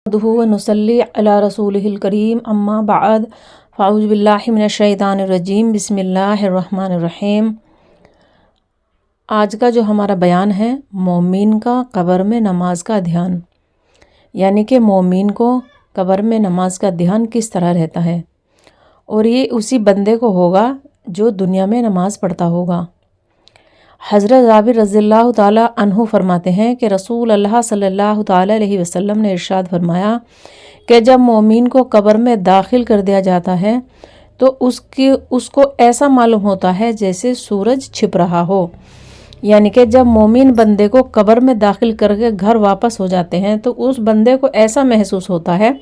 नहमदुहु व नुसल्ली अला रसूलिहिल करीम अम्मा बाद फ़ाऊज़ु बिल्लाहि मिनश शैतानिर रजीम बिस्मिल्लाहिर रहमानिर रहीम। आज का जो हमारा बयान है मोमिन का कब्र में नमाज का ध्यान, यानी कि मोमिन को कब्र में नमाज का ध्यान किस तरह रहता है, और ये उसी बंदे को होगा जो दुनिया में नमाज पढ़ता होगा। हज़रत जाबिर रज़ियल्लाहु ताला अन्हु फरमाते हैं कि रसूल अल्लाह सल्लल्लाहु ताला अलैहि वसल्लम ने इरशाद फरमाया कि जब मोमिन को कब्र में दाखिल कर दिया जाता है तो उसको ऐसा मालूम होता है जैसे सूरज छिप रहा हो। यानी कि जब मोमिन बंदे को कब्र में दाखिल करके घर वापस हो जाते हैं तो उस बंदे को ऐसा महसूस होता है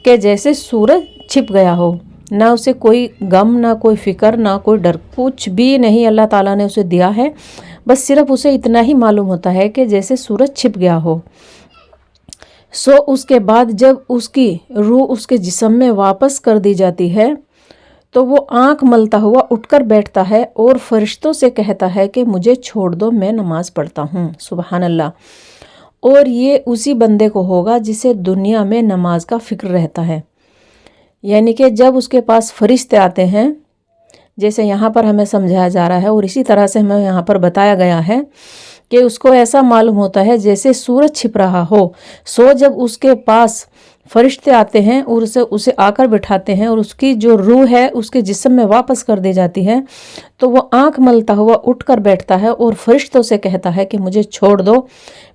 कि जैसे सूरज छिप गया हो, ना उसे कोई गम, ना कोई फ़िक्र, ना कोई डर, कुछ भी नहीं अल्लाह ताला ने उसे दिया है। बस सिर्फ उसे इतना ही मालूम होता है कि जैसे सूरज छिप गया हो। उसके बाद जब उसकी रूह उसके जिस्म में वापस कर दी जाती है तो वो आंख मलता हुआ उठकर बैठता है और फरिश्तों से कहता है कि मुझे छोड़ दो, मैं नमाज पढ़ता हूँ। सुबहान अल्लाह। और ये उसी बंदे को होगा जिसे दुनिया में नमाज का फ़िक्र रहता है। यानी कि जब उसके पास फरिश्ते आते हैं, जैसे यहाँ पर हमें समझाया जा रहा है और इसी तरह से हमें यहाँ पर बताया गया है कि उसको ऐसा मालूम होता है जैसे सूरज छिप रहा हो। जब उसके पास फरिश्ते आते हैं और उसे आकर बिठाते हैं और उसकी जो रूह है उसके जिस्म में वापस कर दी जाती है तो वो आंख मलता हुआ उठकर बैठता है और फरिश्तों से कहता है कि मुझे छोड़ दो,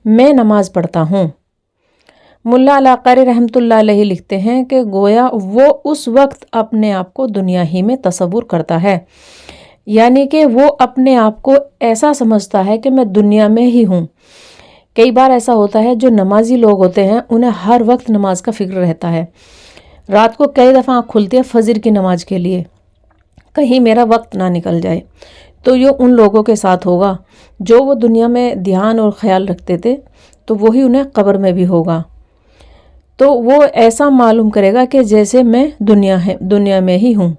मैं नमाज पढ़ता हूँ। मुल्ला अला कारी रहमतुल्लाह अलैहि लिखते हैं कि गोया वो उस वक्त अपने आप को दुनिया ही में तसव्वुर करता है, यानी कि वो अपने आप को ऐसा समझता है कि मैं दुनिया में ही हूँ। कई बार ऐसा होता है जो नमाजी लोग होते हैं उन्हें हर वक्त नमाज का फ़िक्र रहता है। रात को कई दफ़ा आँख खुलती है फजर की नमाज के लिए, कहीं मेरा वक्त ना निकल जाए। तो ये उन लोगों के साथ होगा जो वो दुनिया में ध्यान और ख्याल रखते थे, तो वही उन्हें कब्र में भी होगा। तो वो ऐसा मालूम करेगा कि जैसे मैं दुनिया में ही हूँ।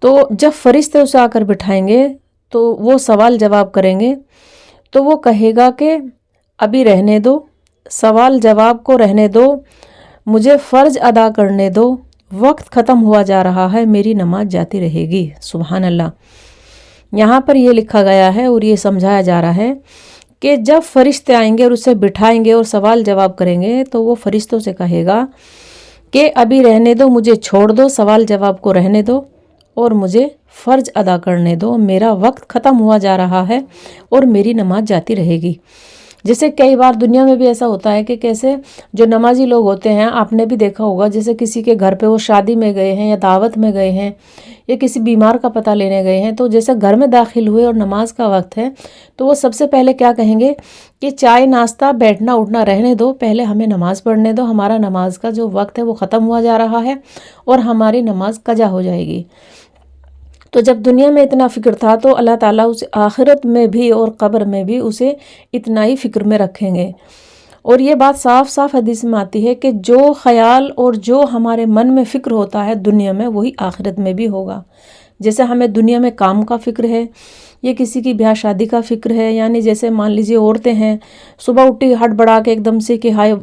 तो जब फरिश्ते उसे आकर बिठाएंगे तो वो सवाल जवाब करेंगे तो वो कहेगा कि अभी रहने दो, सवाल जवाब को रहने दो, मुझे फ़र्ज अदा करने दो, वक्त ख़त्म हुआ जा रहा है, मेरी नमाज जाती रहेगी। सुबहान अल्लाह। यहाँ पर ये लिखा गया है और ये समझाया जा रहा है कि जब फरिश्ते आएंगे और उसे बिठाएंगे और सवाल जवाब करेंगे तो वो फरिश्तों से कहेगा कि अभी रहने दो, मुझे छोड़ दो, सवाल जवाब को रहने दो और मुझे फ़र्ज अदा करने दो, मेरा वक्त ख़त्म हुआ जा रहा है और मेरी नमाज जाती रहेगी। जैसे कई बार दुनिया में भी ऐसा होता है कि कैसे जो नमाजी लोग होते हैं, आपने भी देखा होगा, जैसे किसी के घर पे वो शादी में गए हैं या दावत में गए हैं या किसी बीमार का पता लेने गए हैं, तो जैसे घर में दाखिल हुए और नमाज का वक्त है तो वो सबसे पहले क्या कहेंगे कि चाय नाश्ता बैठना उठना रहने दो, पहले हमें नमाज़ पढ़ने दो, हमारा नमाज का जो वक्त है वो ख़त्म हुआ जा रहा है और हमारी नमाज कज़ा हो जाएगी। तो जब दुनिया में इतना फ़िक्र था तो अल्लाह ताला उसे आखिरत में भी और कब्र में भी उसे इतना ही फ़िक्र में रखेंगे। और ये बात साफ साफ हदीस में आती है कि जो ख़याल और जो हमारे मन में फ़िक्र होता है दुनिया में, वही आखिरत में भी होगा। जैसे हमें दुनिया में काम का फ़िक्र है या किसी की ब्याह शादी का फ़िक्र है, यानी जैसे मान लीजिए औरतें हैं, सुबह उठी हट बढ़ा के एकदम से कि हाय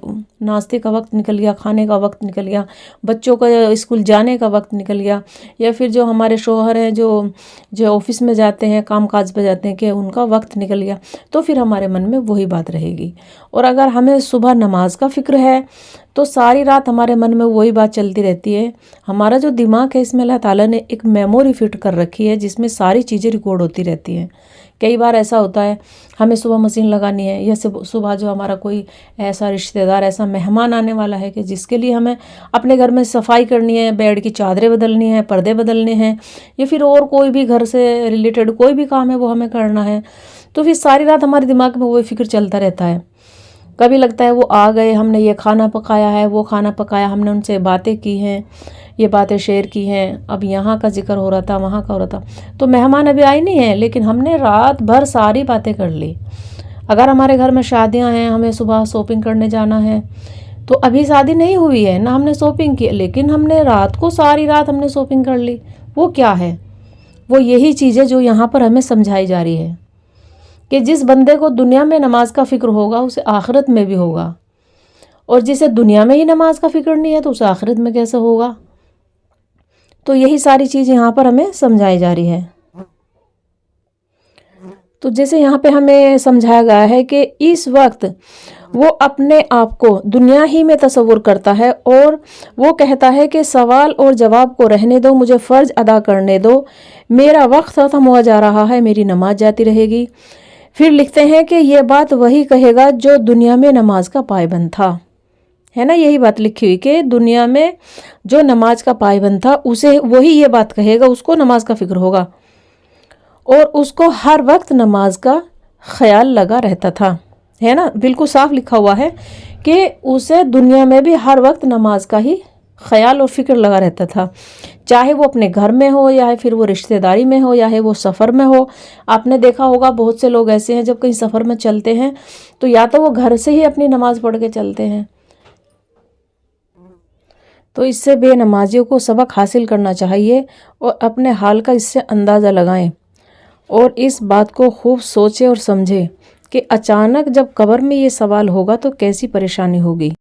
नाश्ते का वक्त निकल गया, खाने का वक्त निकल गया, बच्चों का स्कूल जाने का वक्त निकल गया, या फिर जो हमारे शौहर हैं जो ऑफिस में जाते हैं, काम काज पे जाते हैं, कि उनका वक्त निकल गया, तो फिर हमारे मन में वही बात रहेगी। और अगर हमें सुबह नमाज का फ़िक्र है तो सारी रात हमारे मन में वही बात चलती रहती है। हमारा जो दिमाग है इसमें अल्लाह ताला ने एक मेमोरी फिट कर रखी है जिसमें सारी चीज़ें रिकॉर्ड होती रहती हैं। कई बार ऐसा होता है हमें सुबह मशीन लगानी है या सुबह जो हमारा कोई ऐसा रिश्तेदार, ऐसा मेहमान आने वाला है कि जिसके लिए हमें अपने घर में सफाई करनी है, बेड की चादरें बदलनी है, पर्दे बदलने हैं, या फिर और कोई भी घर से रिलेटेड कोई भी काम है वो हमें करना है, तो फिर सारी रात हमारे दिमाग में वही फिक्र चलता रहता है। कभी लगता है वो आ गए, हमने ये खाना पकाया है, वो खाना पकाया, हमने उनसे बातें की हैं, ये बातें शेयर की हैं, अब यहाँ का जिक्र हो रहा था, वहाँ का हो रहा था, तो मेहमान अभी आए नहीं हैं लेकिन हमने रात भर सारी बातें कर ली। अगर हमारे घर में शादियाँ हैं, हमें सुबह शॉपिंग करने जाना है, तो अभी शादी नहीं हुई है ना हमने शॉपिंग की, लेकिन हमने रात को सारी रात हमने शॉपिंग कर ली। वो क्या है? वो यही चीज़ है जो यहाँ पर हमें समझाई जा रही है कि जिस बंदे को दुनिया में नमाज का फ़िक्र होगा उसे आखिरत में भी होगा। اور जिसे दुनिया में ही नमाज का फिक्र नहीं है तो उसे आखिरत में कैसे होगा। तो यही सारी चीज़ यहाँ पर हमें समझाई जा रही है। तो जैसे यहाँ पे हमें समझाया गया है कि इस वक्त वो अपने आप को दुनिया ही में तसव्वुर करता है और वो कहता है कि सवाल और जवाब को रहने दो, मुझे फ़र्ज अदा करने दो, मेरा वक्त ख़त्म हुआ जा रहा है, मेरी नमाज जाती रहेगी। फिर लिखते हैं कि ये बात वही कहेगा जो दुनिया में नमाज का पायबंद था, है ना। यही बात लिखी हुई कि दुनिया में जो नमाज का पायबंद था उसे वही ये बात कहेगा, उसको नमाज का फ़िक्र होगा और उसको हर वक्त नमाज का ख्याल लगा रहता था, है ना। बिल्कुल साफ लिखा हुआ है कि उसे दुनिया में भी हर वक्त नमाज का ही ख्याल और फिक्र लगा रहता था, चाहे वो अपने घर में हो या फिर वो रिश्तेदारी में हो या है वो सफ़र में हो। आपने देखा होगा बहुत से लोग ऐसे हैं जब कहीं सफ़र में चलते हैं तो या तो वो घर से ही अपनी नमाज पढ़ के चलते हैं। तो इससे बेनमाजियों को सबक हासिल करना चाहिए और अपने हाल का इससे अंदाज़ा लगाएं और इस बात को खूब सोचें और समझें कि अचानक जब कब्र में ये सवाल होगा तो कैसी परेशानी होगी।